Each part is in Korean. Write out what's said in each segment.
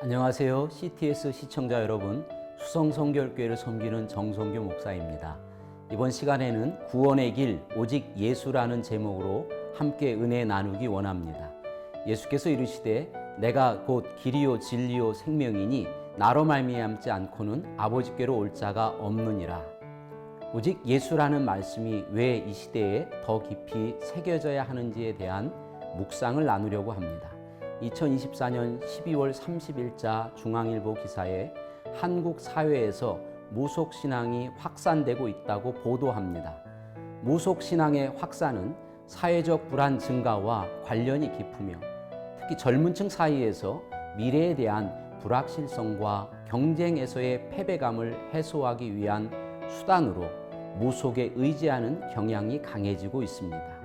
안녕하세요. CTS 시청자 여러분, 수성성결교회를 섬기는 정성규 목사입니다. 이번 시간에는 구원의 길, 오직 예수라는 제목으로 함께 은혜 나누기 원합니다. 예수께서 이르시되 내가 곧 길이요 진리요 생명이니 나로 말미암지 않고는 아버지께로 올 자가 없느니라. 오직 예수라는 말씀이 왜 이 시대에 더 깊이 새겨져야 하는지에 대한 묵상을 나누려고 합니다. 2024년 12월 30일자 중앙일보 기사에 한국 사회에서 무속신앙이 확산되고 있다고 보도합니다. 무속신앙의 확산은 사회적 불안 증가와 관련이 깊으며 특히 젊은 층 사이에서 미래에 대한 불확실성과 경쟁에서의 패배감을 해소하기 위한 수단으로 무속에 의지하는 경향이 강해지고 있습니다.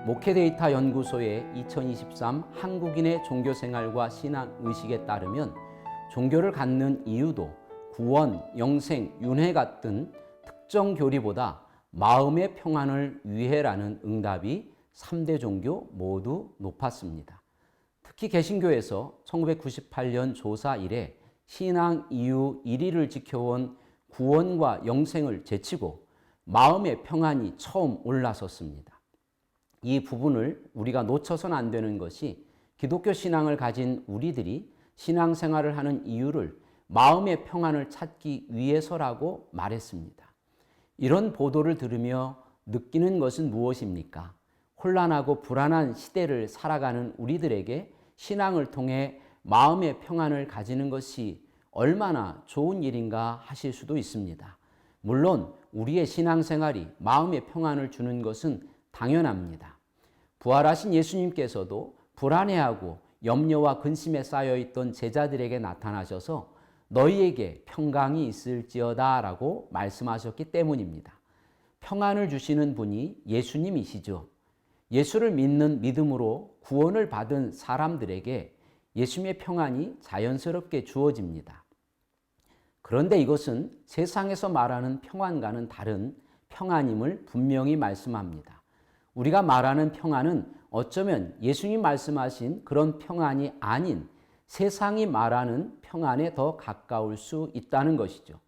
목회데이터 연구소의 2023 한국인의 종교생활과 신앙의식에 따르면 종교를 갖는 이유도 구원, 영생, 윤회 같은 특정 교리보다 마음의 평안을 위해라는 응답이 3대 종교 모두 높았습니다. 특히 개신교에서 1998년 조사 이래 신앙 이유 1위를 지켜온 구원과 영생을 제치고 마음의 평안이 처음 올라섰습니다. 이 부분을 우리가 놓쳐서는 안 되는 것이 기독교 신앙을 가진 우리들이 신앙생활을 하는 이유를 마음의 평안을 찾기 위해서라고 말했습니다. 이런 보도를 들으며 느끼는 것은 무엇입니까? 혼란하고 불안한 시대를 살아가는 우리들에게 신앙을 통해 마음의 평안을 가지는 것이 얼마나 좋은 일인가 하실 수도 있습니다. 물론 우리의 신앙생활이 마음의 평안을 주는 것은 당연합니다. 부활하신 예수님께서도 불안해하고 염려와 근심에 쌓여있던 제자들에게 나타나셔서 너희에게 평강이 있을지어다 라고 말씀하셨기 때문입니다. 평안을 주시는 분이 예수님이시죠. 예수를 믿는 믿음으로 구원을 받은 사람들에게 예수님의 평안이 자연스럽게 주어집니다. 그런데 이것은 세상에서 말하는 평안과는 다른 평안임을 분명히 말씀합니다. 우리가 말하는 평안은 어쩌면 예수님 말씀하신 그런 평안이 아닌 세상이 말하는 평안에 더 가까울 수 있다는 것이죠.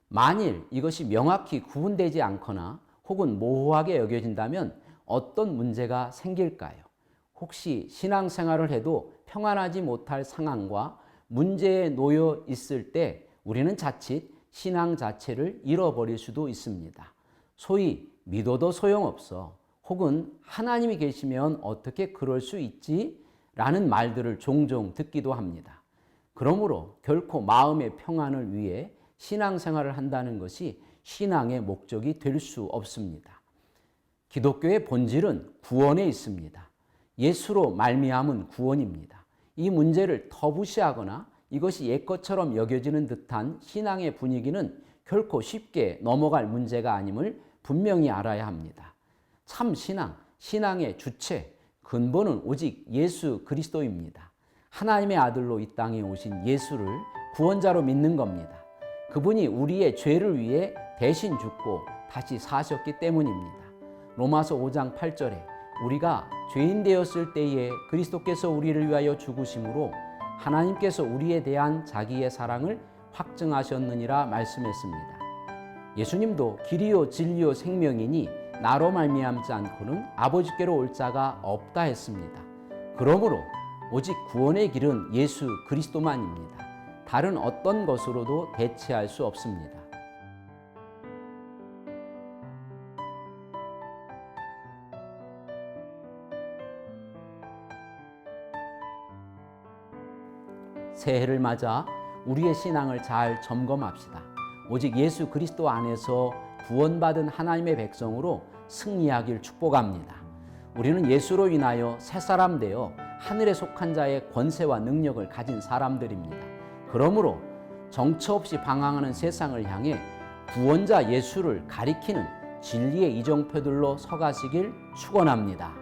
만일 이것이 명확히 구분되지 않거나 혹은 모호하게 여겨진다면 어떤 문제가 생길까요? 혹시 신앙생활을 해도 평안하지 못할 상황과 문제에 놓여 있을 때 우리는 자칫 신앙 자체를 잃어버릴 수도 있습니다. 소위 믿어도 소용없어. 혹은 하나님이 계시면 어떻게 그럴 수 있지? 라는 말들을 종종 듣기도 합니다. 그러므로 결코 마음의 평안을 위해 신앙생활을 한다는 것이 신앙의 목적이 될 수 없습니다. 기독교의 본질은 구원에 있습니다. 예수로 말미암은 구원입니다. 이 문제를 터부시하거나 이것이 옛것처럼 여겨지는 듯한 신앙의 분위기는 결코 쉽게 넘어갈 문제가 아님을 분명히 알아야 합니다. 참 신앙, 신앙의 주체, 근본은 오직 예수 그리스도입니다. 하나님의 아들로 이 땅에 오신 예수를 구원자로 믿는 겁니다. 그분이 우리의 죄를 위해 대신 죽고 다시 사셨기 때문입니다. 로마서 5장 8절에 우리가 죄인 되었을 때에 그리스도께서 우리를 위하여 죽으심으로 하나님께서 우리에 대한 자기의 사랑을 확증하셨느니라 말씀했습니다. 예수님도 길이요 진리요 생명이니 나로 말미암지 않고는 아버지께로 올 자가 없다 했습니다. 그러므로 오직 구원의 길은 예수 그리스도만입니다. 다른 어떤 것으로도 대체할 수 없습니다. 새해를 맞아 우리의 신앙을 잘 점검합시다. 오직 예수 그리스도 안에서 구원받은 하나님의 백성으로 승리하길 축복합니다. 우리는 예수로 인하여 새 사람 되어 하늘에 속한 자의 권세와 능력을 가진 사람들입니다. 그러므로 정처 없이 방황하는 세상을 향해 구원자 예수를 가리키는 진리의 이정표들로 서가시길 축원합니다.